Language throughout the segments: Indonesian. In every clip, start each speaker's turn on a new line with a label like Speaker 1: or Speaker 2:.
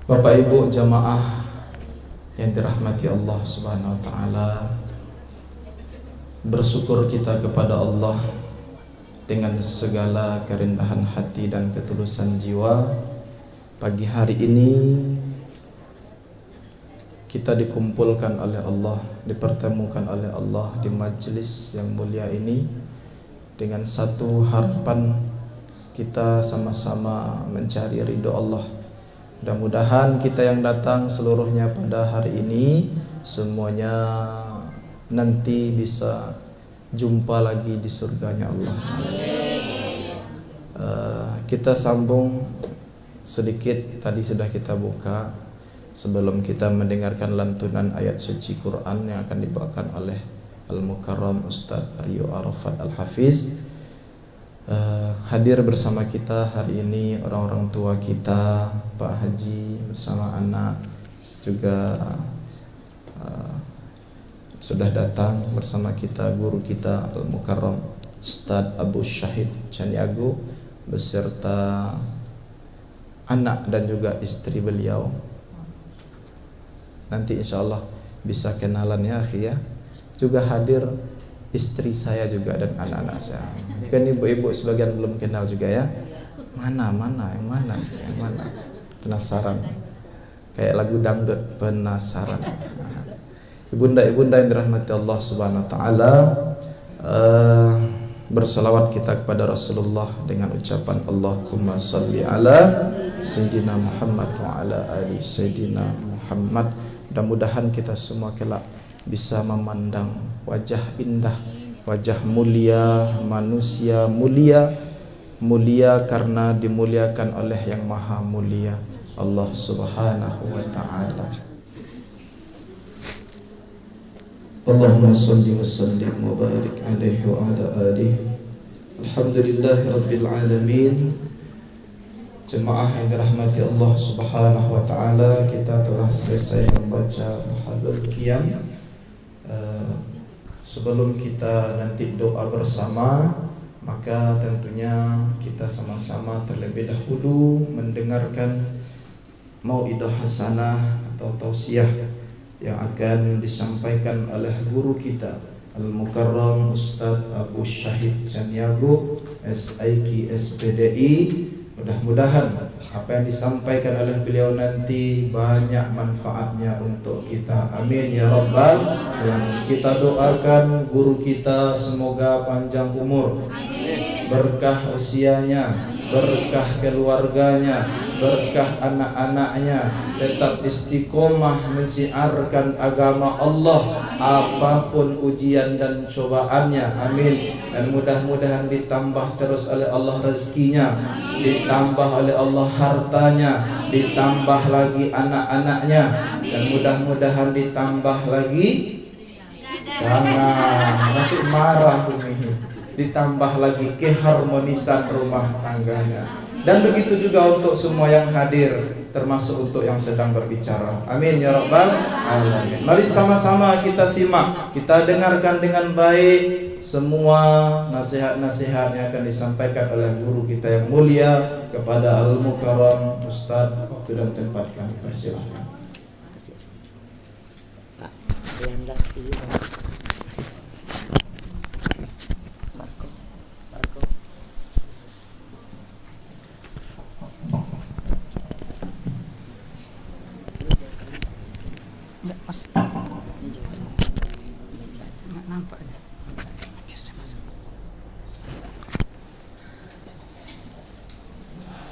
Speaker 1: Bapak Ibu jamaah yang dirahmati Allah Subhanahu wa taala, bersyukur kita kepada Allah dengan segala kerendahan hati dan ketulusan jiwa. Pagi hari ini kita dikumpulkan oleh Allah, dipertemukan oleh Allah di majelis yang mulia ini dengan satu harapan, kita sama-sama mencari ridho Allah. Mudah-mudahan kita yang datang seluruhnya pada hari ini semuanya nanti bisa jumpa lagi di surganya Allah. Kita sambung sedikit, tadi sudah kita buka sebelum kita mendengarkan lantunan ayat suci Quran yang akan dibawakan oleh Al-Mukarram Ustadz Rio Arafat Al-Hafiz. Hadir bersama kita hari ini orang-orang tua kita, Pak Haji bersama anak juga sudah datang bersama kita, guru kita Al-Mukarram Ustadz Abu Syahid Caniago beserta anak dan juga istri beliau. Nanti insya Allah bisa kenalan ya akhi ya. Juga hadir istri saya juga dan anak-anak saya. Kan ibu-ibu sebagian belum kenal juga ya. Mana yang mana istri yang mana? Penasaran. Kayak lagu dangdut, penasaran. Ibunda-ibunda yang dirahmati Allah Subhanahu wa taala, berselawat kita kepada Rasulullah dengan ucapan Allahumma shalli ala sayyidina Muhammad wa ala ali sayyidina Muhammad. Mudah-mudahan kita semua kelak bisa memandang wajah indah, wajah mulia, manusia mulia, mulia karena dimuliakan oleh yang maha mulia, Allah Subhanahu wa ta'ala. Allahumma salli wa sallim wa barik alaihi wa ala alihi. Alhamdulillahi rabbil alamin. Jemaah yang dirahmati Allah Subhanahu wa ta'ala, kita telah selesai membaca Muhallul Qiyam. Sebelum kita nanti doa bersama, maka tentunya kita sama-sama terlebih dahulu mendengarkan mau'idah hasanah atau tausiah yang akan disampaikan oleh guru kita Al-Mukarram Ustadz Abu Syahid Caniago SIQ SPDI. Mudah-mudahan apa yang disampaikan oleh beliau nanti banyak manfaatnya untuk kita. Amin ya rabbal alamin. Kita doakan guru kita semoga panjang umur, berkah usianya, berkah keluarganya, berkah anak-anaknya, tetap istiqomah mensiarkan agama Allah apapun ujian dan cobaannya. Amin. Dan mudah-mudahan ditambah terus oleh Allah rezekinya, ditambah oleh Allah hartanya, ditambah lagi anak-anaknya, dan mudah-mudahan ditambah lagi, jangan nanti marah Umi, ditambah lagi keharmonisan rumah tangganya. Dan begitu juga untuk semua yang hadir, termasuk untuk yang sedang berbicara. Amin ya rabbal alamin. Mari sama-sama kita simak, kita dengarkan dengan baik semua nasihat-nasihat yang akan disampaikan oleh guru kita yang mulia kepada Al-Mukarram Ustadz. Waktu dan tempat kami persilahkan.
Speaker 2: Enggak pas. Enggak nampak ya.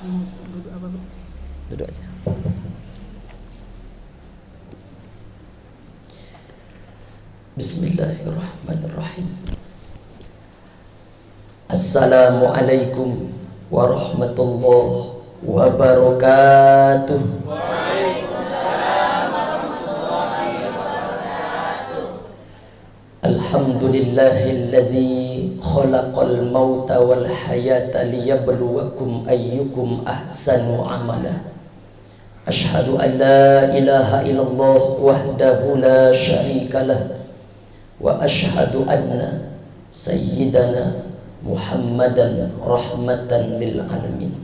Speaker 2: Duduk apa?
Speaker 3: Duduk aja. Bismillahirrahmanirrahim. Assalamualaikum warahmatullahi wabarakatuh. Alhamdulillahilladzi khalaqal mauta wal hayata liyabluwakum ayyukum ahsanu amala. Ashhadu an la ilaha illallah wahdahu la syarika lah wa ashhadu anna sayyidana Muhammadan rahmatan lil alamin.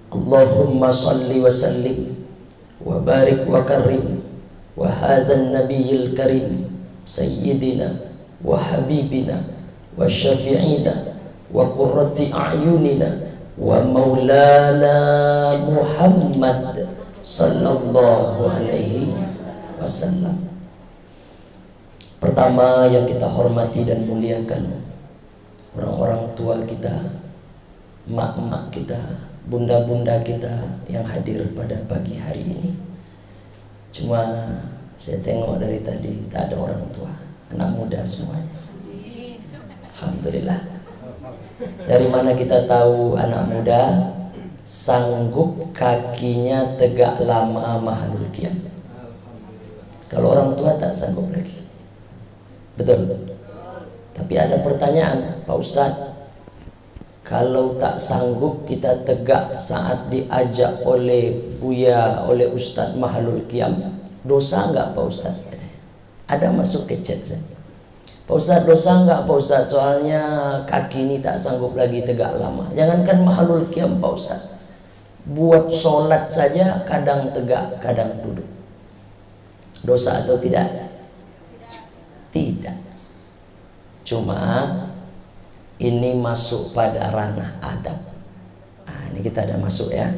Speaker 3: Allahumma salli wa sallim wa barik wa karim wa hadzal nabiyil karim sayyidina wa habibina wa syafi'ina wa qurrati a'yunina wa maulana Muhammad sallallahu alaihi wasallam. Pertama yang kita hormati dan muliakan orang-orang tua kita, mak-mak kita, bunda-bunda kita yang hadir pada pagi hari ini. Cuma saya tengok dari tadi tak ada orang tua, anak muda semuanya. Alhamdulillah. Dari mana kita tahu anak muda sanggup kakinya tegak lama mahalul qiyam? Kalau orang tua tak sanggup lagi. Betul. Tapi ada pertanyaan, Pak Ustadz, kalau tak sanggup kita tegak saat diajak oleh Buya, oleh Ustadz mahalul qiyam, dosa enggak Pak Ustadz? Ada masuk ke chat saya. Pak Ustadz, dosa enggak Pak Ustadz? Soalnya kaki ini tak sanggup lagi tegak lama. Jangankan mahalul qiyam Pak Ustadz, buat sholat saja kadang tegak, kadang duduk. Dosa atau tidak? Tidak. Cuma ini masuk pada ranah adab. Ini kita ada masuk ya.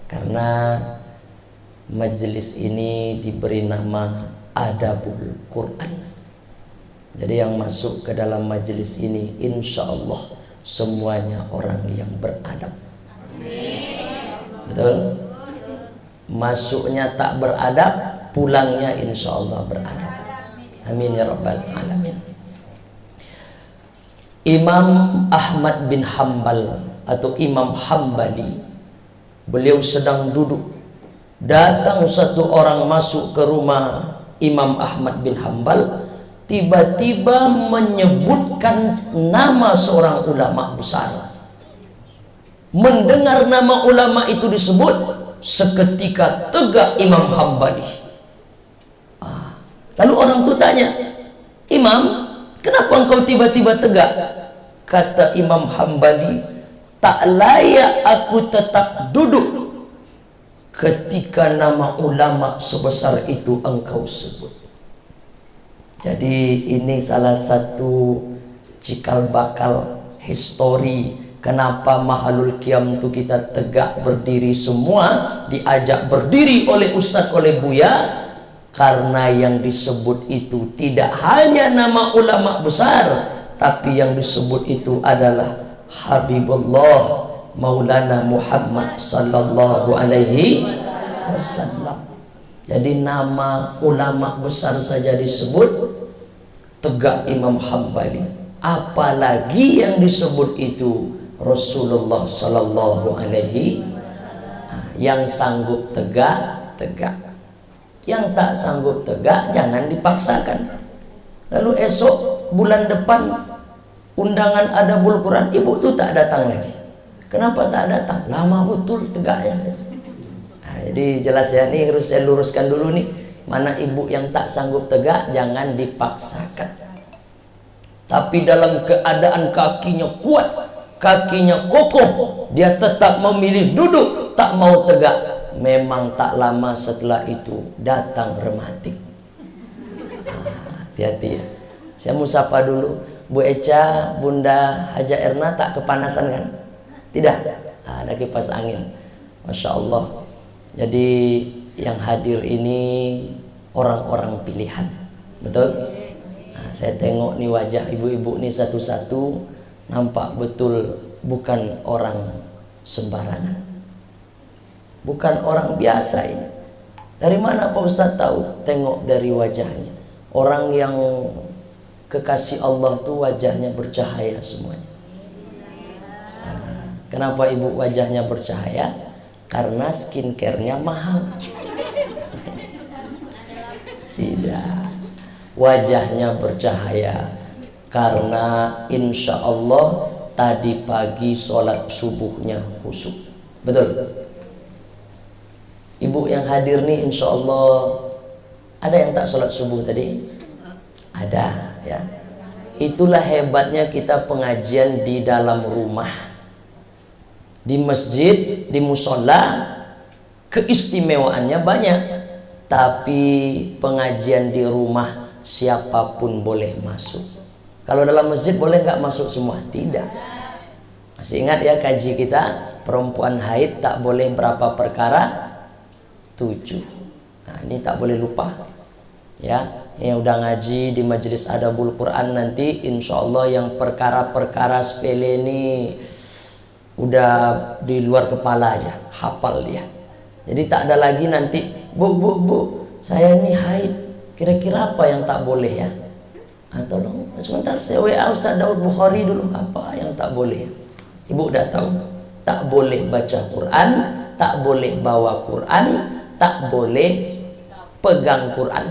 Speaker 3: Karena majelis ini diberi nama Adabul Quran. Jadi yang masuk ke dalam majelis ini insya Allah semuanya orang yang beradab. Betul? Masuknya tak beradab, pulangnya insya Allah beradab. Amin ya rabbal alamin. Imam Ahmad bin Hanbal atau Imam Hambali, beliau sedang duduk. Datang satu orang masuk ke rumah Imam Ahmad bin Hanbal, tiba-tiba menyebutkan nama seorang ulama besar. Mendengar nama ulama itu disebut, seketika tegak Imam Hambali. Lalu orang itu tanya, Imam, kenapa engkau tiba-tiba tegak? Kata Imam Hambali, tak layak aku tetap duduk ketika nama ulama sebesar itu engkau sebut. Jadi ini salah satu cikal bakal histori kenapa mahalul qiyam itu kita tegak berdiri semua, diajak berdiri oleh ustadz, oleh Buya. Karena yang disebut itu tidak hanya nama ulama besar, tapi yang disebut itu adalah Habibullah Maulana Muhammad sallallahu alaihi wasallam. Jadi nama ulama besar saja disebut, tegak Imam Hambali. Apalagi yang disebut itu Rasulullah sallallahu alaihi wasallam. Yang sanggup tegak, tegak. Yang tak sanggup tegak jangan dipaksakan. Lalu esok bulan depan undangan Adabul Quran, ibu tuh tak datang lagi. Kenapa tak datang? Lama betul tegaknya. Jadi jelas ya, ini harus saya luruskan dulu nih. Mana ibu yang tak sanggup tegak jangan dipaksakan. Tapi dalam keadaan kakinya kuat, kakinya kokoh, dia tetap memilih duduk, tak mau tegak. Memang tak lama setelah itu datang rematik. Hati-hati ya. Saya mau sapa dulu Bu Eca, Bunda Haja Erna, tak kepanasan kan? Tidak? Ada kipas angin. Masya Allah. Jadi yang hadir ini orang-orang pilihan. Betul? Saya tengok nih wajah ibu-ibu nih satu-satu, nampak betul bukan orang sembarangan. Bukan orang biasa ini. Dari mana Pak Ustadz tahu? Tengok dari wajahnya. Orang yang kekasih Allah tuh wajahnya bercahaya semuanya. Kenapa ibu wajahnya bercahaya? Karena skincare-nya mahal. Tidak. Wajahnya bercahaya karena insya Allah tadi pagi sholat subuhnya khusyuk. Betul? Ibu yang hadir nih insya Allah ada yang tak sholat subuh tadi? Ada ya. Itulah hebatnya kita pengajian di dalam rumah, di masjid, di musola. keistimewaannya banyak. Tapi pengajian di rumah siapapun boleh masuk. Kalau dalam masjid boleh nggak masuk semua? Tidak. Masih ingat ya kaji kita, perempuan haid tak boleh berapa perkara? 7. Nah, ini tak boleh lupa. Ya, yang udah ngaji di majelis adabul Quran nanti, insya Allah yang perkara-perkara sepele ini udah di luar kepala aja, hafal dia. Jadi tak ada lagi nanti, bu, saya ini haid, kira-kira apa yang tak boleh ya? Tolong sebentar, saya WA Ustaz Daud Bukhari dulu, apa yang tak boleh? Ibu udah tahu, tak boleh baca Quran, tak boleh bawa Quran, tak boleh pegang Quran,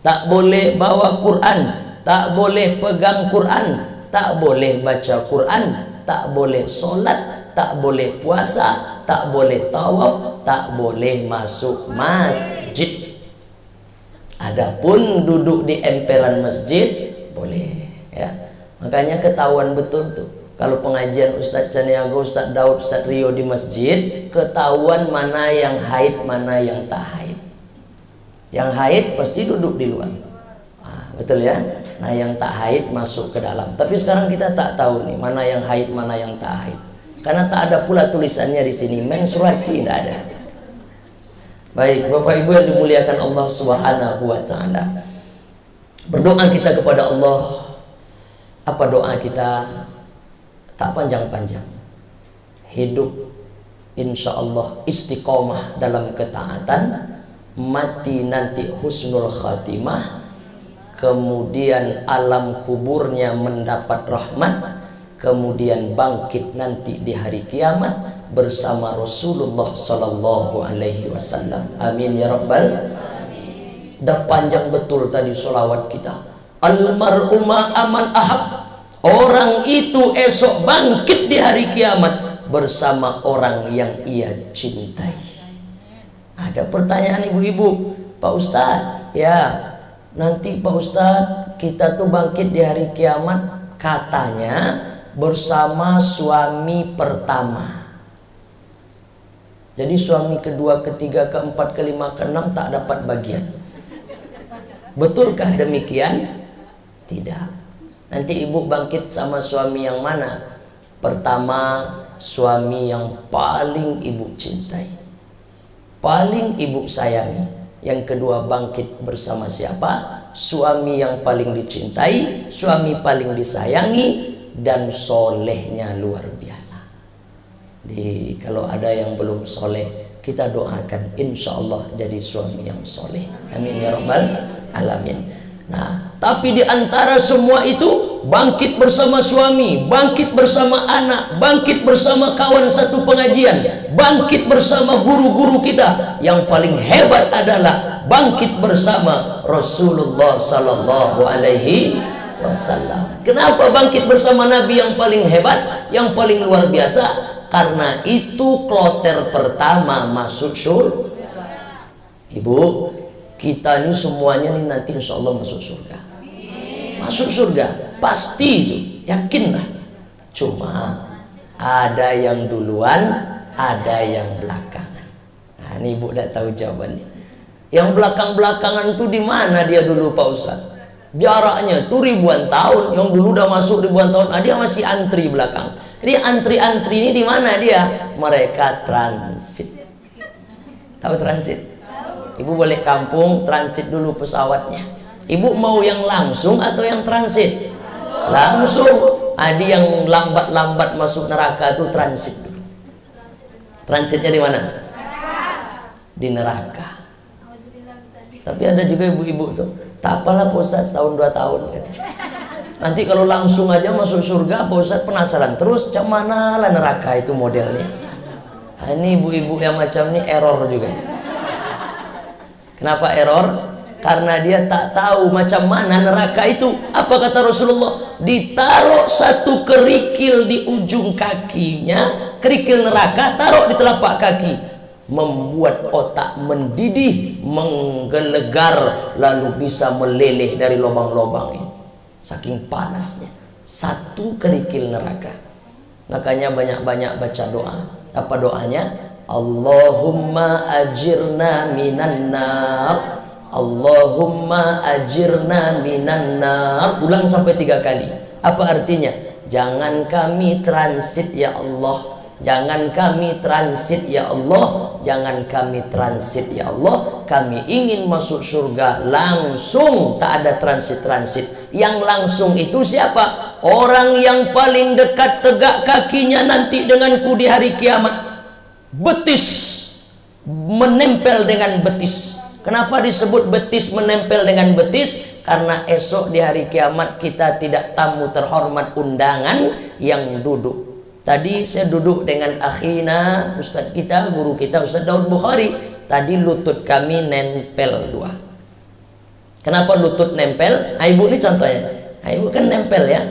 Speaker 3: tak boleh bawa Quran, tak boleh pegang Quran, tak boleh baca Quran, tak boleh sholat, tak boleh puasa, tak boleh tawaf, tak boleh masuk masjid. Adapun duduk di emperan masjid boleh, ya. Makanya ketahuan betul tuh kalau pengajian Ustadz Caniago, Ustadz Daud, Ustadz Rio di masjid, ketahuan mana yang haid, mana yang tak haid. Yang haid pasti duduk di luar. Betul ya? Nah, yang tak haid masuk ke dalam. Tapi sekarang kita tak tahu nih mana yang haid, mana yang tak haid. Karena tak ada pula tulisannya di sini, menstruasi tidak ada. Baik, Bapak Ibu yang dimuliakan Allah Subhanahu wa taala. Berdoa kita kepada Allah. Apa doa kita? Tak panjang-panjang. Hidup insya Allah istiqomah dalam ketaatan, mati nanti husnul khatimah, kemudian alam kuburnya mendapat rahmat, kemudian bangkit nanti di hari kiamat bersama Rasulullah sallallahu alaihi wasallam. Amin ya rabbal. Dah panjang betul tadi solawat kita. Almar'u ma'aman ahab. Orang itu esok bangkit di hari kiamat bersama orang yang ia cintai. Ada pertanyaan ibu-ibu, Pak Ustadz, ya nanti Pak Ustadz kita tuh bangkit di hari kiamat katanya bersama suami pertama. Jadi suami kedua, ketiga, keempat, kelima, keenam tak dapat bagian. Betulkah demikian? Tidak. Nanti ibu bangkit sama suami yang mana? Pertama, suami yang paling ibu cintai, paling ibu sayangi. Yang kedua, bangkit bersama siapa? Suami yang paling dicintai, suami paling disayangi, dan solehnya luar biasa. Jadi kalau ada yang belum soleh, kita doakan insya Allah jadi suami yang soleh. Amin ya rabbal alamin. Nah, tapi di antara semua itu, bangkit bersama suami, bangkit bersama anak, bangkit bersama kawan satu pengajian, bangkit bersama guru-guru kita. Yang paling hebat adalah bangkit bersama Rasulullah sallallahu alaihi wasallam. Kenapa bangkit bersama Nabi yang paling hebat, yang paling luar biasa? Karena itu kloter pertama masuk surga. Ibu, kita ini semuanya nih nanti insya Allah masuk surga. Masuk surga, pasti itu, yakinlah. Cuma ada yang duluan, ada yang belakangan. Nah, ini ibu udah tahu jawabannya. Yang belakang-belakangan itu di mana dia dulu Pak Ustaz? Jaraknya tuh ribuan tahun. Yang dulu udah masuk ribuan tahun, dia masih antri belakang. Jadi antri-antri ini di mana dia? Mereka transit. Tahu transit? Ibu balik kampung, transit dulu pesawatnya. Ibu mau yang langsung atau yang transit? Langsung. Ada yang lambat-lambat masuk neraka itu transit dulu. Transitnya di mana? Di neraka. Tapi ada juga ibu-ibu tuh, tak apalah Pak Ustaz, setahun 2 tahun. Nanti kalau langsung aja masuk surga, Pak Ustaz penasaran terus, macam mana lah neraka itu modelnya. Nah, ini ibu-ibu yang macam ini error juga. Kenapa error? Karena dia tak tahu macam mana neraka itu. Apa kata Rasulullah? Ditaruh satu kerikil di ujung kakinya, kerikil neraka, taruh di telapak kaki, membuat otak mendidih, menggelegar, lalu bisa meleleh dari lubang-lubang ini. Saking panasnya satu kerikil neraka. Makanya banyak-banyak baca doa. Apa doanya? Allahumma ajirna minan nar, Allahumma ajirna minan nar. Ulang sampai 3 kali. Apa artinya? Jangan kami transit ya Allah, jangan kami transit ya Allah, jangan kami transit ya Allah. Kami ingin masuk surga langsung, tak ada transit-transit. Yang langsung itu siapa? Orang yang paling dekat tegak kakinya nanti denganku di hari kiamat. Betis menempel dengan betis. Kenapa disebut betis menempel dengan betis? Karena esok di hari kiamat kita tidak tamu terhormat undangan yang duduk. Tadi saya duduk dengan akhina Ustadz kita, guru kita Ustadz Daud Bukhari. Tadi lutut kami nempel 2. Kenapa lutut nempel? Ibu ini contohnya. Ibu kan nempel ya.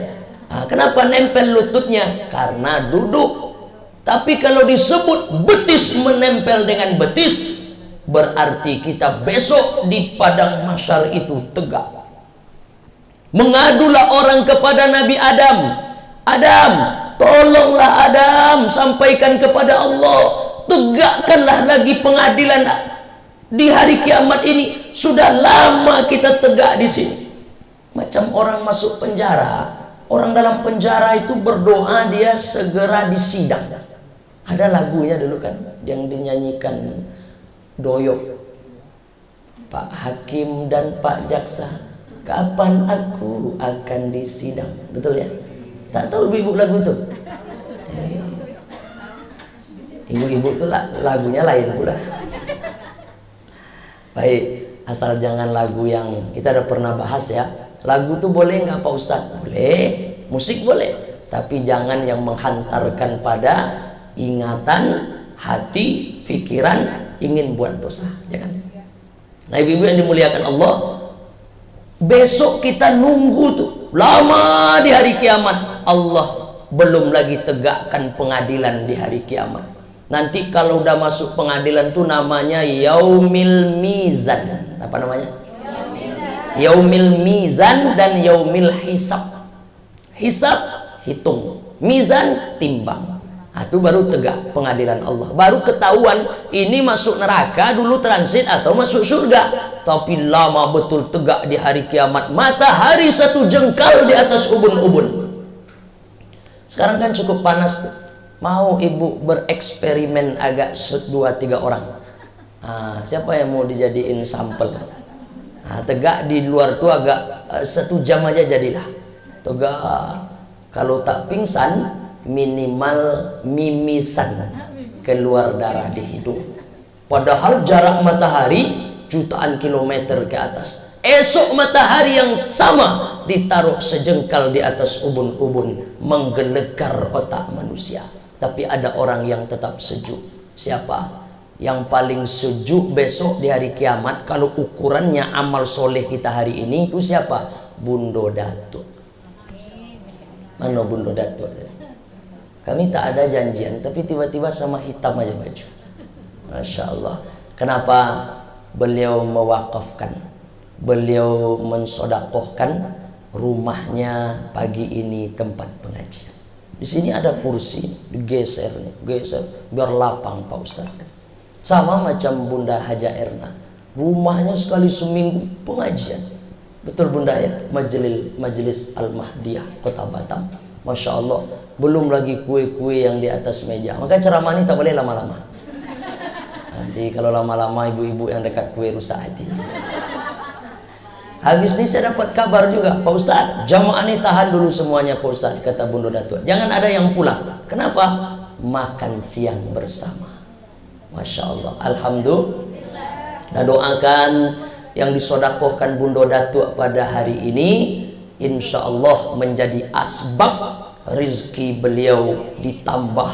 Speaker 3: Kenapa nempel lututnya? Karena duduk. Tapi kalau disebut betis menempel dengan betis, berarti kita besok di padang mahsyar itu tegak. Mengadulah orang kepada Nabi Adam. Adam, tolonglah Adam, sampaikan kepada Allah, tegakkanlah lagi pengadilan di hari kiamat ini. Sudah lama kita tegak di sini. Macam orang masuk penjara. Orang dalam penjara itu berdoa dia segera disidang. Ada lagunya dulu kan yang dinyanyikan Doyok. Pak Hakim dan Pak Jaksa, kapan aku akan disidang? Betul ya? Tak tahu ibu-ibu lagu itu? Ibu-ibu itu lagunya lain pula. Baik, asal jangan lagu yang kita udah pernah bahas ya. Lagu itu boleh nggak Pak Ustadz? Boleh. Musik boleh. Tapi jangan yang menghantarkan pada ingatan, hati, pikiran ingin buat dosa. Jangan. Nah ibu-ibu yang dimuliakan Allah, besok kita nunggu tuh lama di hari kiamat. Allah belum lagi tegakkan pengadilan di hari kiamat. Nanti kalau udah masuk pengadilan tuh namanya Yaumil Mizan. Apa namanya? Yaumil Mizan dan Yaumil Hisab. Hisab hitung, mizan timbang. Itu baru tegak pengadilan Allah. Baru ketahuan ini masuk neraka dulu transit atau masuk surga. Tapi lama betul tegak di hari kiamat. Matahari 1 jengkal di atas ubun-ubun. Sekarang kan cukup panas tuh. Mau ibu bereksperimen agak 2-3 orang. Siapa yang mau dijadiin sampel? Tegak di luar tuh agak 1 jam aja jadilah. Tegak. Kalau tak pingsan, minimal mimisan keluar darah di hidung. Padahal jarak matahari jutaan kilometer ke atas. Esok matahari yang sama ditaruh sejengkal di atas ubun-ubun, menggelegar otak manusia. Tapi ada orang yang tetap sejuk. Siapa? Yang paling sejuk besok di hari kiamat, kalau ukurannya amal soleh kita hari ini, itu siapa? Bundo Datuk. Mana Bundo Datuk? Kami tak ada janjian, tapi tiba-tiba sama hitam aja baju. Masya Allah. Kenapa? Beliau mewakafkan, beliau mensodakohkan rumahnya pagi ini tempat pengajian. Di sini ada kursi, digeser nih, geser biar lapang Pak Ustaz. Sama macam Bunda Haja Erna, rumahnya sekali seminggu pengajian. Betul Bunda ya, Majelis Al-Mahdiyah Kota Batam. Masya Allah. Belum lagi kue-kue yang di atas meja. Maka ceramah ini tak boleh lama-lama. Nanti kalau lama-lama ibu-ibu yang dekat kue rusak hati. Habis ini saya dapat kabar juga, Pak Ustadz, jamaah ini tahan dulu semuanya Pak Ustadz, kata Bundo Datuk. Jangan ada yang pulang. Kenapa? Makan siang bersama. Masya Allah. Alhamdulillah. Kita doakan yang disodakohkan Bundo Datuk pada hari ini, insya Allah menjadi asbab rizki beliau ditambah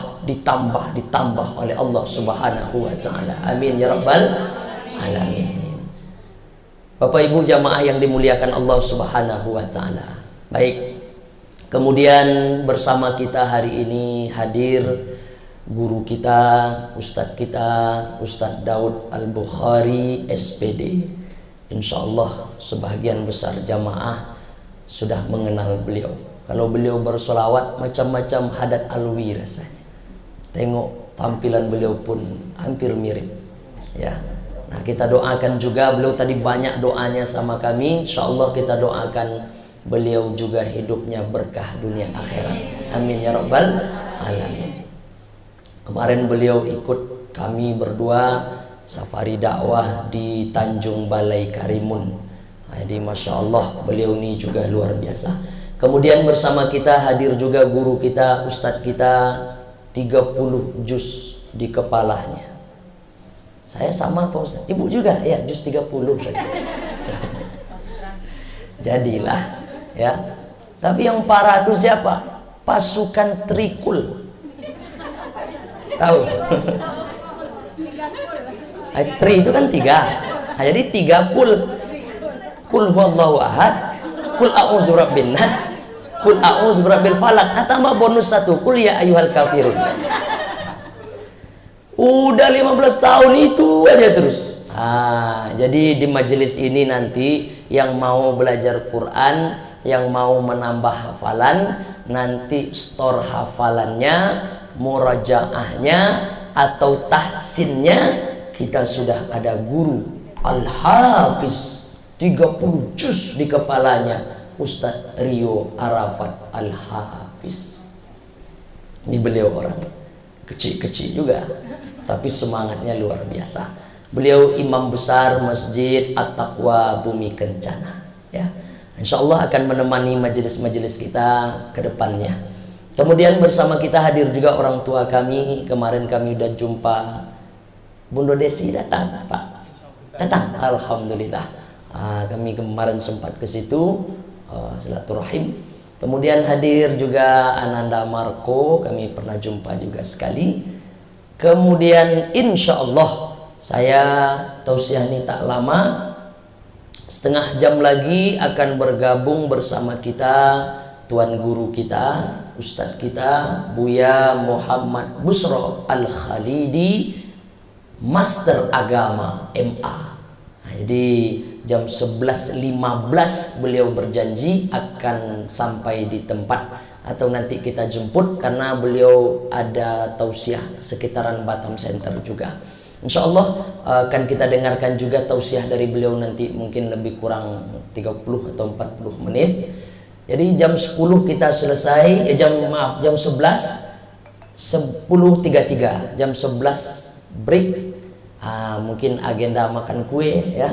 Speaker 3: oleh Allah Subhanahu wa ta'ala. Amin ya rabbal alamin. Bapak ibu jamaah yang dimuliakan Allah Subhanahu wa ta'ala. Baik, kemudian bersama kita hari ini hadir guru kita, Ustadz Daud Al-Bukhari SPD. Insya Allah sebagian besar jamaah sudah mengenal beliau. Kalau beliau bersolawat macam-macam hadat alwi rasanya. Tengok tampilan beliau pun hampir mirip. Ya. Nah, kita doakan juga, beliau tadi banyak doanya sama kami. InsyaAllah kita doakan beliau juga hidupnya berkah dunia akhirat. Amin ya rabbal alamin. Kemarin beliau ikut kami berdua safari dakwah di Tanjung Balai Karimun. Jadi Masya Allah, beliau ini juga luar biasa. Kemudian bersama kita hadir juga guru kita, ustadz kita, 30 juz di kepalanya. Saya sama Pak Ustaz. Ibu juga? Ya, juz 30. Jadilah ya. Tapi yang parah itu siapa? Pasukan Trikul. Tahu? Tri itu kan 3. Nah, jadi 3 kul. Kul huwallahu ahad, kul a'udzu birabbin nas, kul a'udzu birabbil falaq. Nah, tambah bonus 1, kul ya ayyuhal kafirun. Udah 15 tahun itu aja terus. Jadi di majelis ini nanti yang mau belajar Quran, yang mau menambah hafalan, nanti store hafalannya, murajaahnya atau tahsinnya, kita sudah ada guru Al-Hafiz 30 juz di kepalanya, Ustadz Rio Arafat Al-Hafiz. Ini beliau orang kecil-kecil juga, tapi semangatnya luar biasa. Beliau imam besar Masjid At-Taqwa Bumi Kencana ya. InsyaAllah akan menemani majelis-majelis kita ke depannya. Kemudian bersama kita hadir juga orang tua kami. Kemarin kami udah jumpa Bunda Desi, datang Pak? Datang, Alhamdulillah. Kami kemarin sempat ke situ silaturahim. Kemudian hadir juga Ananda Marco, kami pernah jumpa juga sekali. Kemudian insya Allah saya tausiah ini tak lama, setengah jam lagi akan bergabung bersama kita Tuan Guru kita, Ustadz kita Buya Muhammad Busro Al-Khalidi, Master Agama MA. Nah, jadi jam 11.15 beliau berjanji akan sampai di tempat, atau nanti kita jemput karena beliau ada tausiah sekitaran Batam Center juga. Insya Allah akan kita dengarkan juga tausiah dari beliau nanti, mungkin lebih kurang 30 atau 40 menit. Jadi jam 10 kita selesai, jam 11 10.33, jam 11 break. Mungkin agenda makan kue ya,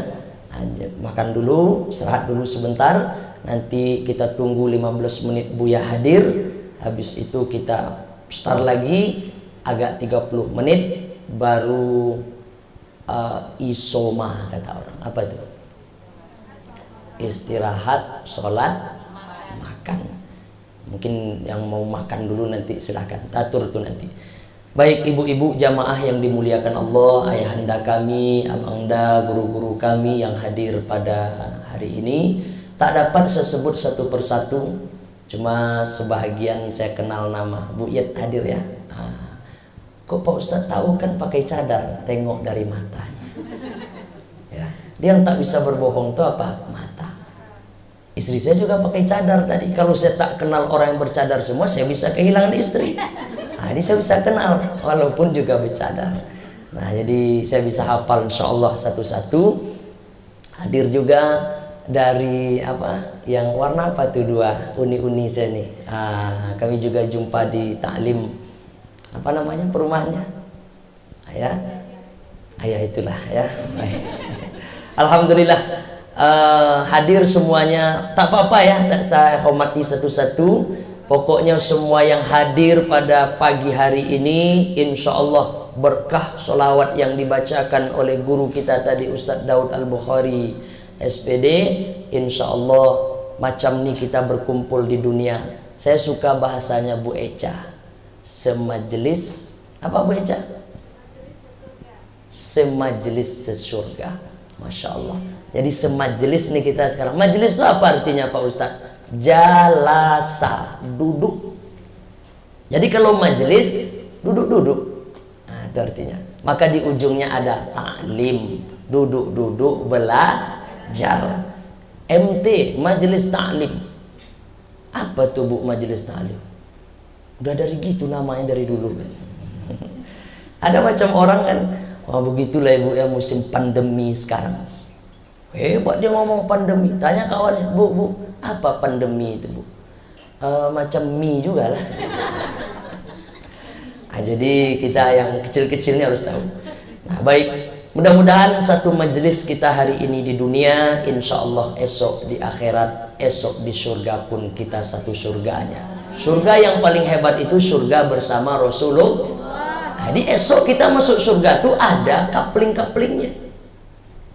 Speaker 3: makan dulu, istirahat dulu sebentar, nanti kita tunggu 15 menit Buya hadir, habis itu kita start lagi agak 30 menit baru isoma kata orang. Apa itu? Istirahat, sholat, makan. Mungkin yang mau makan dulu nanti silakan, atur tuh nanti. Baik ibu-ibu jamaah yang dimuliakan Allah, ayahanda kami, abangda, guru-guru kami yang hadir pada hari ini, tak dapat saya sebut satu persatu, cuma sebahagian saya kenal nama. Bu Yat hadir ya. Kok Pak Ustadz tahu? Kan pakai cadar, tengok dari matanya. Ya, dia yang tak bisa berbohong itu apa? Mata. Istri saya juga pakai cadar tadi. Kalau saya tak kenal orang yang bercadar semua, saya bisa kehilangan istri. Ini saya bisa kenal walaupun juga bercadar. Nah, jadi saya bisa hafal insyaallah satu-satu. Hadir juga dari apa? Yang warna apa tuh dua uni-uni saya nih. Kami juga jumpa di taklim, apa namanya perumahannya? Ayah itulah ya. Alhamdulillah hadir semuanya. Tak apa-apa ya, tak saya hormati satu-satu. Pokoknya semua yang hadir pada pagi hari ini, insya Allah berkah solawat yang dibacakan oleh guru kita tadi Ustadz Daud Al-Bukhari SPD, insya Allah macam ini kita berkumpul di dunia. Saya suka bahasanya Bu Eca, semajelis apa Bu Eca? Semajelis sesurga. Masya Allah. Jadi semajelis nih kita sekarang. Majelis itu apa artinya Pak Ustadz? Jalasa, duduk. Jadi kalau majelis duduk-duduk, nah, itu artinya. Maka di ujungnya ada ta'lim, duduk-duduk belajar. MT, majelis ta'lim. Apa tuh Bu majelis ta'lim? Udah dari gitu namanya dari dulu kan. Ada macam orang kan, wah begitulah ibu ya musim pandemi sekarang. Hebat dia ngomong pandemi. Tanya kawannya, bu, apa pandemi itu bu? Macam mie juga lah. Nah, jadi kita yang kecil-kecil ini harus tahu. Nah baik, mudah-mudahan satu majelis kita hari ini di dunia, insya Allah esok di akhirat, esok di surga pun kita satu surganya. Surga yang paling hebat itu surga bersama Rasulullah. Jadi esok kita masuk surga tuh ada kapling-kaplingnya.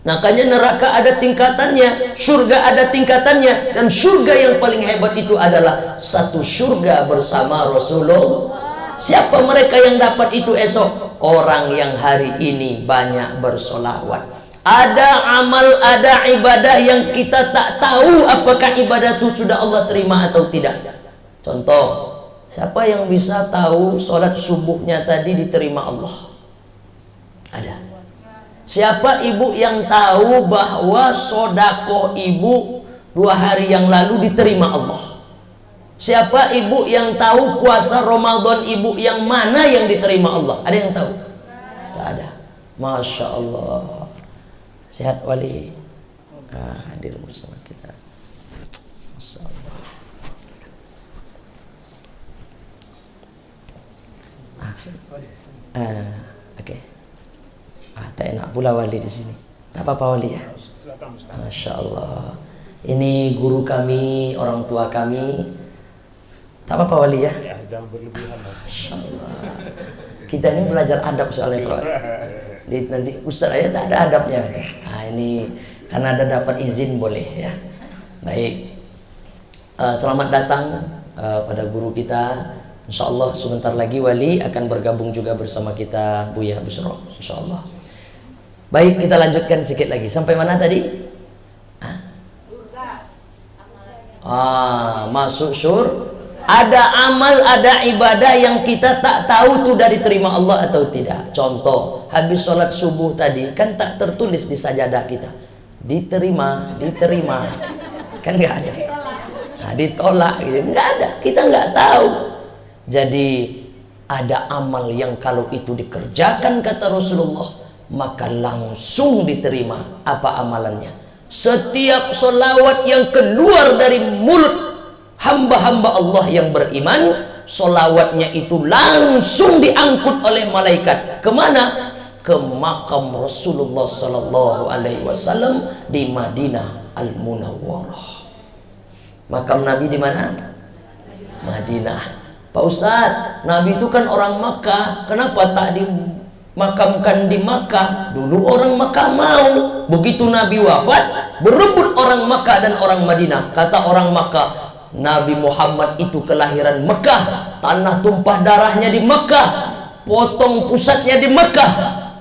Speaker 3: Makanya neraka ada tingkatannya, surga ada tingkatannya, dan surga yang paling hebat itu adalah satu surga bersama Rasulullah. Siapa mereka yang dapat itu esok? Orang yang hari ini banyak bersolawat. Ada amal, ada ibadah yang kita tak tahu apakah ibadah itu sudah Allah terima atau tidak. Contoh, siapa yang bisa tahu sholat subuhnya tadi diterima Allah? Ada. Siapa ibu yang tahu bahwa sodakoh ibu 2 hari yang lalu diterima Allah? Siapa ibu yang tahu puasa Ramadan ibu yang mana yang diterima Allah? Ada yang tahu? Tak ada. Masya Allah. Sehat wali. Hadir bersama kita. Masya Allah. Oke. Tak enak pula wali di sini. Tak apa-apa wali ya. Masya Allah. Ini guru kami, orang tua kami. Tak apa-apa wali ya.
Speaker 4: Jangan berlebihan.
Speaker 3: Masya Allah. Kita ini belajar adab soalnya Pak. Nanti Ustaz aja tak ada adabnya. Nah ini karena ada dapat izin boleh ya. Baik. Selamat datang pada guru kita. Insya Allah sebentar lagi wali akan bergabung juga bersama kita Buya Busro. Insya Allah. Baik, kita lanjutkan sedikit lagi. Sampai mana tadi? Masuk surga. Ada amal, ada ibadah yang kita tak tahu tuh dari terima Allah atau tidak. Contoh, habis sholat subuh tadi kan tak tertulis di sajadah kita diterima, kan nggak ada. Nah, ditolak gitu, nggak ada. Kita nggak tahu. Jadi ada amal yang kalau itu dikerjakan kata Rasulullah maka langsung diterima. Apa amalannya? Setiap solawat yang keluar dari mulut hamba-hamba Allah yang beriman, solawatnya itu langsung diangkut oleh malaikat. Kemana? Ke makam Rasulullah Sallallahu Alaihi Wasallam di Madinah Al-Munawwarah. Makam Nabi di mana? Madinah. Pak Ustadz, Nabi itu kan orang Makkah. Kenapa tak dimakamkan di Makkah? Dulu orang Makkah mau. Begitu Nabi wafat, berebut orang Makkah dan orang Madinah. Kata orang Makkah, Nabi Muhammad itu kelahiran Mekah, tanah tumpah darahnya di Mekah, potong pusatnya di Mekah,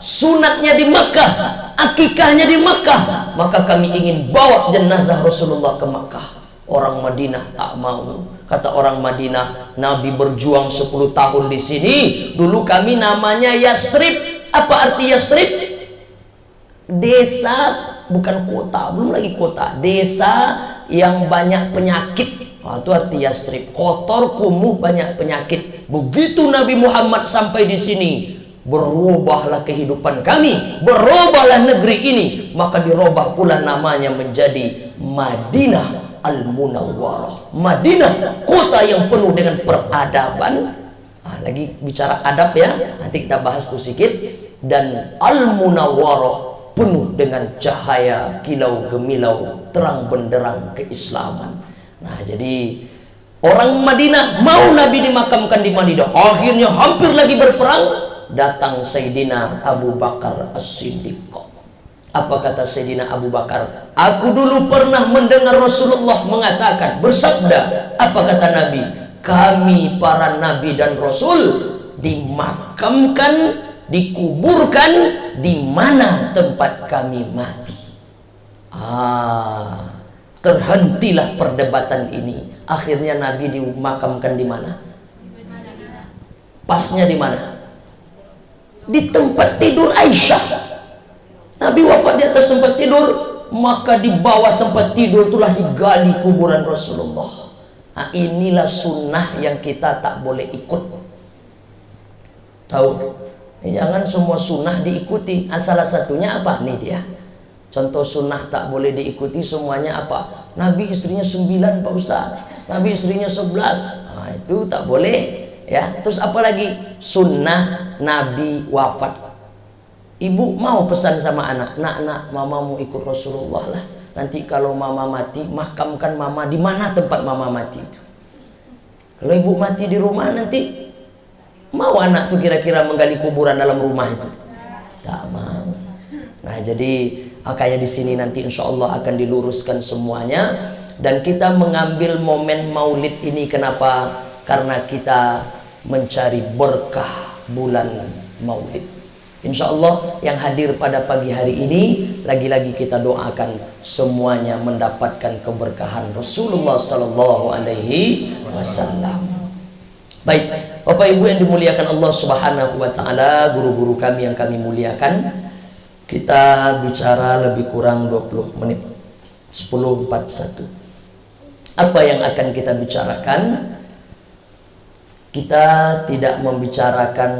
Speaker 3: sunatnya di Mekah, akikahnya di Mekah. Maka kami ingin bawa jenazah Rasulullah ke Mekah. Orang Madinah tak mau. Kata orang Madinah, Nabi berjuang 10 tahun di sini. Dulu kami namanya Yastrib. Apa arti Yastrib? Desa, bukan kota, belum lagi kota. Desa yang banyak penyakit. Itu arti Yastrib. Kotor, kumuh, banyak penyakit. Begitu Nabi Muhammad sampai di sini, berubahlah kehidupan kami, berubahlah negeri ini. Maka dirubah pula namanya menjadi Madinah Al-Munawwarah. Madinah, kota yang penuh dengan peradaban. Lagi bicara adab ya, nanti kita bahas tuh sedikit. Dan Al-Munawwarah, penuh dengan cahaya kilau gemilau, terang benderang keislaman. Nah jadi orang Madinah mau Nabi dimakamkan di Madinah. Akhirnya hampir lagi berperang, datang Sayyidina Abu Bakar As-Siddiq. Apa kata Sayyidina Abu Bakar? Aku dulu pernah mendengar Rasulullah mengatakan, bersabda. Apa kata Nabi? Kami para Nabi dan Rasul dimakamkan, dikuburkan di mana tempat kami mati. Terhentilah perdebatan ini. Akhirnya Nabi dimakamkan di mana? Pasnya di mana? Di tempat tidur Aisyah. Nabi wafat di atas tempat tidur, maka di bawah tempat tidur itulah digali kuburan Rasulullah. Nah, inilah sunnah yang kita tak boleh ikut. Tahu? Jangan semua sunnah diikuti. Salah satunya apa? Nih dia. Contoh sunnah tak boleh diikuti semuanya apa? Nabi istrinya 9 Pak Ustaz. Nabi istrinya 11. Nah, itu tak boleh. Ya, terus apa lagi? Sunnah Nabi wafat. Ibu mau pesan sama anak, nak, mama mau ikut Rasulullah lah. Nanti kalau mama mati, makamkan mama di mana tempat mama mati itu. Kalau ibu mati di rumah nanti, mau anak tuh kira-kira menggali kuburan dalam rumah itu? Tak mau. Nah, jadi makanya di sini nanti insya Allah akan diluruskan semuanya. Dan kita mengambil momen maulid ini kenapa? Karena kita mencari berkah bulan maulid. Insya Allah yang hadir pada pagi hari ini, lagi-lagi kita doakan semuanya mendapatkan keberkahan Rasulullah Sallallahu Alaihi Wasallam. Baik, Bapak Ibu yang dimuliakan Allah Subhanahu Wa Taala, guru-guru kami yang kami muliakan, kita bicara lebih kurang 20 menit, 10:41. Apa yang akan kita bicarakan? Kita tidak membicarakan,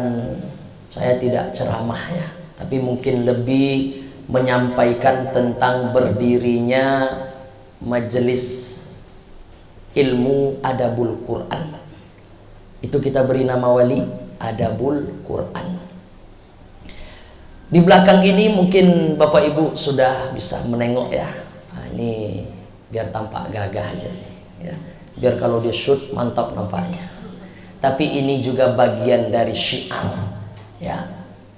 Speaker 3: saya tidak ceramah ya, tapi mungkin lebih menyampaikan tentang berdirinya majelis ilmu Adabul Quran. Itu kita beri nama wali Adabul Quran. Di belakang ini mungkin Bapak Ibu sudah bisa menengok ya. Nah, ini biar tampak gagah aja sih ya. Biar kalau dia shoot mantap nampaknya. Tapi ini juga bagian dari syiar ya.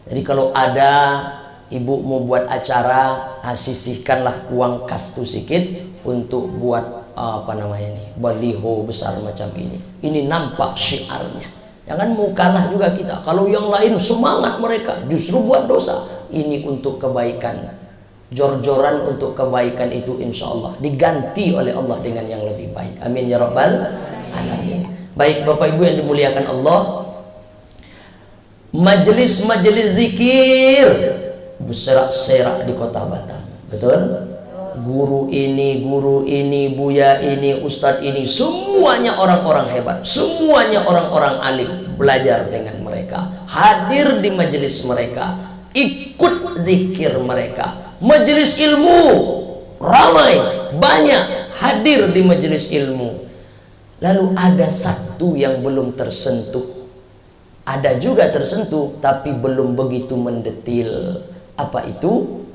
Speaker 3: Jadi kalau ada ibu mau buat acara, sisihkanlah uang kas tu sedikit untuk buat apa namanya ini, baliho besar macam ini. Ini nampak syiarnya. Jangan mau kalah juga kita. Kalau yang lain semangat mereka, justru buat dosa. Ini untuk kebaikan. Jor-joran untuk kebaikan itu insya Allah diganti oleh Allah dengan yang lebih baik. Amin ya rabbal alamin. Baik Bapak Ibu yang dimuliakan Allah, majelis-majelis zikir berserak-serak di kota Batam, betul? Guru ini, buya ini, ustadz ini, semuanya orang-orang hebat, semuanya orang-orang alim. Belajar dengan mereka, hadir di majelis mereka, ikut zikir mereka. Majelis ilmu ramai, banyak hadir di majelis ilmu. Lalu ada satu yang belum tersentuh. Ada juga tersentuh tapi belum begitu mendetil. Apa itu?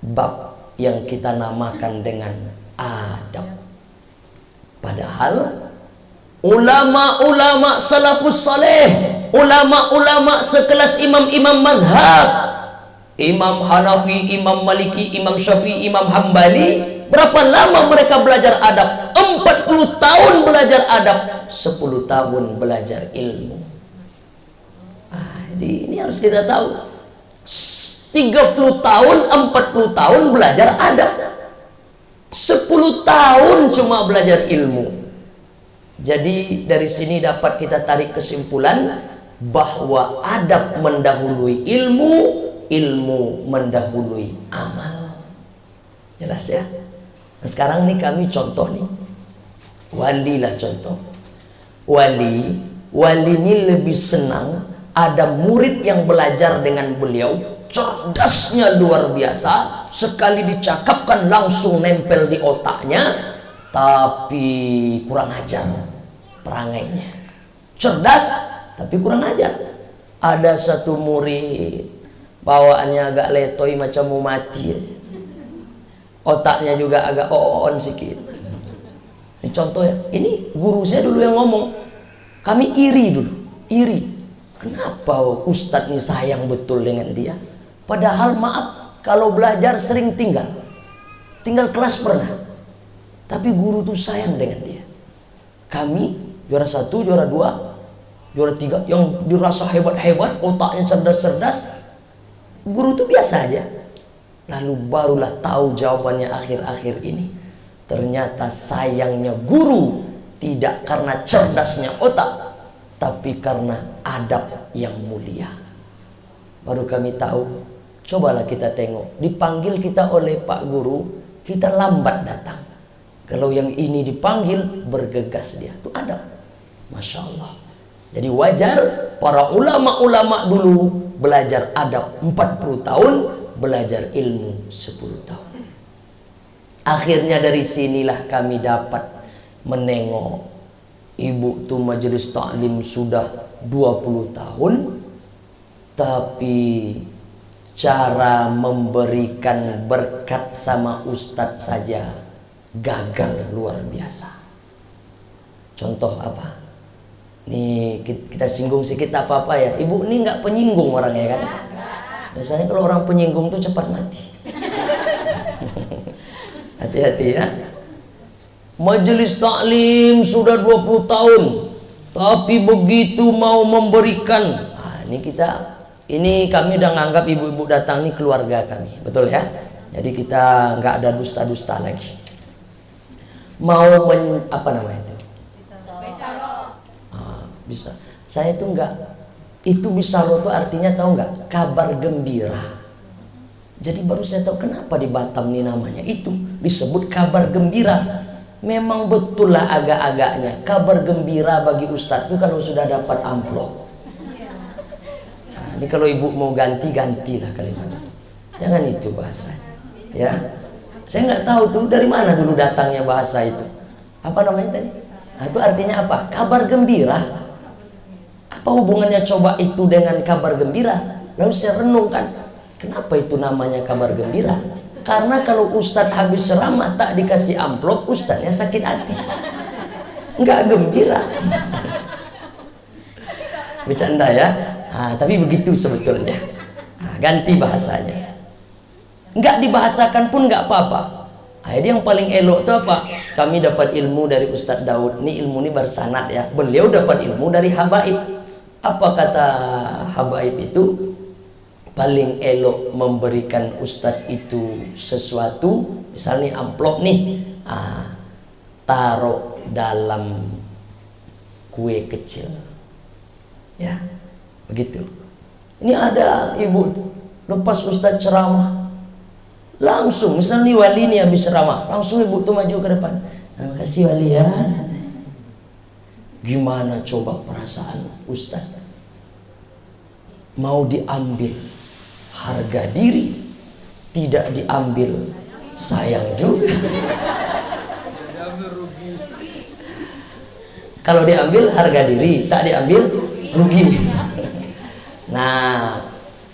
Speaker 3: Bab yang kita namakan dengan adab. Padahal ulama-ulama salafus saleh, ulama-ulama sekelas imam-imam mazhab, Imam Hanafi, Imam Maliki, Imam Syafi'i, Imam Hambali, berapa lama mereka belajar adab? 40 tahun belajar adab, 10 tahun belajar ilmu. Jadi ini harus kita tahu. 30 tahun, 40 tahun belajar adab, 10 tahun cuma belajar ilmu. Jadi dari sini dapat kita tarik kesimpulan bahwa adab mendahului ilmu, ilmu mendahului amal. Jelas ya? Nah, sekarang nih kami contoh nih. Wali lah contoh. Wali ini lebih senang ada murid yang belajar dengan beliau, cerdasnya luar biasa, sekali dicakapkan langsung nempel di otaknya, tapi kurang ajar perangainya. Cerdas tapi kurang ajar. Ada satu murid bawaannya agak letoy macam mau mati, otaknya juga agak on sedikit. Ini contoh ya. Ini guru saya dulu yang ngomong, kami iri dulu, iri. Kenapa ustadz ini sayang betul dengan dia? Padahal maaf, kalau belajar sering tinggal kelas pernah, tapi guru tuh sayang dengan dia. Kami juara 1, juara 2, juara 3 yang dirasa hebat-hebat, otaknya cerdas-cerdas, guru tuh biasa aja. Lalu barulah tahu jawabannya akhir-akhir ini. Ternyata sayangnya guru tidak karena cerdasnya otak, tapi karena adab yang mulia. Baru kami tahu. Cobalah kita tengok, dipanggil kita oleh Pak Guru, kita lambat datang. Kalau yang ini dipanggil, bergegas dia. Itu adab. Masya Allah. Jadi wajar para ulama-ulama dulu belajar adab 40 tahun, belajar ilmu 10 tahun. Akhirnya dari sinilah kami dapat menengok ibu tuh majelis taklim sudah 20 tahun, tapi cara memberikan berkat sama ustadz saja gagal luar biasa. Contoh apa? Nih kita singgung sedikit apa-apa ya. Ibu ini nggak penyinggung orangnya kan? Biasanya kalau orang penyinggung tuh cepat mati. Hati-hati ya. Majelis taklim sudah 20 tahun, tapi begitu mau memberikan, ini kami udah nganggap ibu-ibu datang ini keluarga kami, betul ya? Jadi kita nggak ada dusta-dusta lagi. Mau apa namanya itu? Bisa. Saya tuh nggak, itu bisaro tuh artinya tahu nggak? Kabar gembira. Jadi baru saya tahu kenapa di Batam nih namanya itu disebut kabar gembira. Memang betul lah agak-agaknya kabar gembira bagi ustadz itu kalau sudah dapat amplop. Nah, ini kalau ibu mau ganti-gantilah kalimatnya. Jangan itu bahasanya. Ya, saya nggak tahu tuh dari mana dulu datangnya bahasa itu. Apa namanya tadi? Nah, itu artinya apa? Kabar gembira. Apa hubungannya coba itu dengan kabar gembira? Lalu saya renungkan, kenapa itu namanya kabar gembira? Karena kalau ustadz habis ceramah tak dikasih amplop, ustadznya sakit hati, nggak gembira. Bercanda ya? Nah, tapi begitu sebetulnya. Nah, ganti bahasanya. Nggak dibahasakan pun nggak apa-apa. Nah, jadi yang paling elok itu apa? Kami dapat ilmu dari Ustadz Daud. Ini ilmu ini bersanad ya. Beliau dapat ilmu dari habaib. Apa kata habaib itu? Paling elok memberikan ustadz itu sesuatu, misalnya amplop nih, taruh dalam kue kecil, ya begitu. Ini ada ibu lepas ustadz ceramah, langsung misalnya wali ini habis ceramah, langsung ibu tuh maju ke depan, terima kasih wali ya. Gimana coba perasaan ustadz? Mau diambil harga diri, tidak diambil sayang juga. Kalau diambil harga diri, tak diambil rugi. Nah,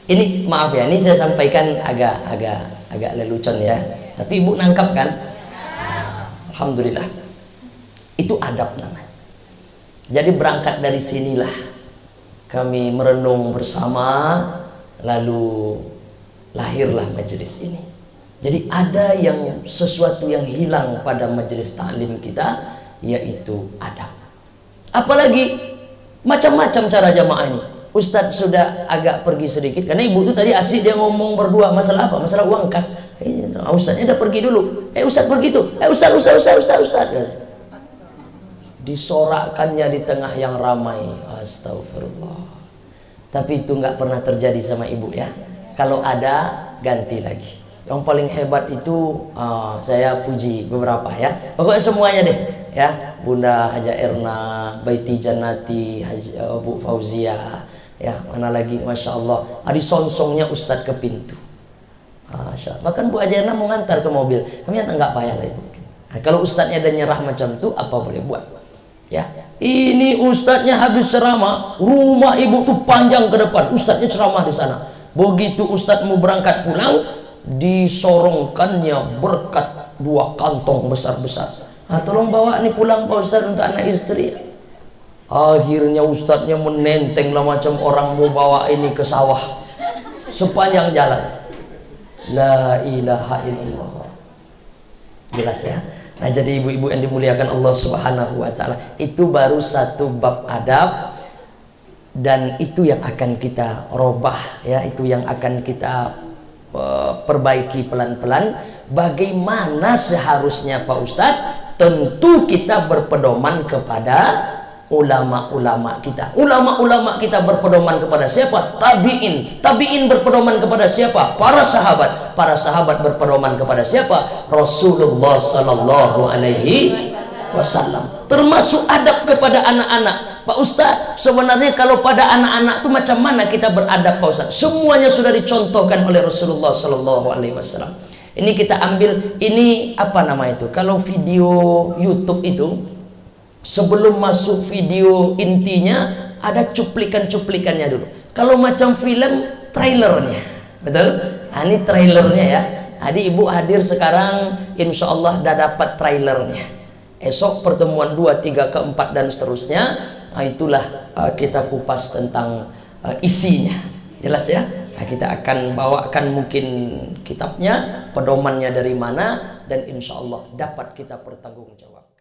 Speaker 3: ini maaf ya, ini saya sampaikan agak lelucon ya, tapi ibu nangkap kan? Alhamdulillah, itu adab namanya. Jadi berangkat dari sinilah kami merenung bersama, lalu lahirlah majelis ini. Jadi ada yang sesuatu yang hilang pada majelis taklim kita, yaitu adab. Apalagi macam-macam cara jamaah ini. Ustadz sudah agak pergi sedikit karena ibu itu tadi asik dia ngomong berdua masalah apa? Masalah uang kas. Ustadznya udah pergi dulu. Ustadz pergi tuh. Ustadz. Disorakkannya di tengah yang ramai. Astagfirullah. Tapi itu nggak pernah terjadi sama ibu ya. Kalau ada ganti lagi. Yang paling hebat itu saya puji beberapa ya. Pokoknya semuanya deh ya. Bunda Haja Erna, Baiti Jannati, Bu Fauzia, ya mana lagi, masya Allah. Adi sonsongnya Ustadz ke pintu. Masya Allah. Bahkan Bu Haja Erna mau ngantar ke mobil. Kami nggak payah lah ibu. Nah, kalau Ustadznya ada nyerah macam itu, apa boleh buat? Ya, ini ustadznya habis ceramah, rumah ibu tuh panjang ke depan, ustadznya ceramah di sana. Begitu ustadz mau berangkat pulang, disorongkannya berkat 2 kantong besar-besar. Tolong bawa nih pulang Pak Ustadz untuk anak istri. Akhirnya ustadznya menenteng lah macam orang mau bawa ini ke sawah sepanjang jalan. La ilaha illallah. Jelas ya. Nah, jadi ibu-ibu yang dimuliakan Allah Subhanahu wa taala, itu baru satu bab adab, dan itu yang akan kita robah ya, itu yang akan kita perbaiki pelan-pelan. Bagaimana seharusnya Pak Ustadz? Tentu kita berpedoman kepada ulama-ulama kita. Ulama-ulama kita berpedoman kepada siapa? Tabi'in. Tabi'in berpedoman kepada siapa? Para sahabat. Para sahabat berpedoman kepada siapa? Rasulullah sallallahu alaihi wasallam. Termasuk adab kepada anak-anak. Pak Ustadz, sebenarnya kalau pada anak-anak itu macam mana kita beradab Pak Ustadz? Semuanya sudah dicontohkan oleh Rasulullah Sallallahu Alaihi Wasallam. Ini kita ambil, ini apa nama itu? Kalau video YouTube itu, sebelum masuk video intinya ada cuplikan-cuplikannya dulu. Kalau macam film, trailernya, betul? Nah, ini trailernya ya. Jadi ibu hadir sekarang, insya Allah dah dapat trailernya. Esok pertemuan 2, 3, keempat dan seterusnya. Nah, itulah kita kupas tentang isinya. Jelas ya? Nah, kita akan bawakan mungkin kitabnya, pedomannya dari mana, dan insya Allah dapat kita pertanggungjawabkan.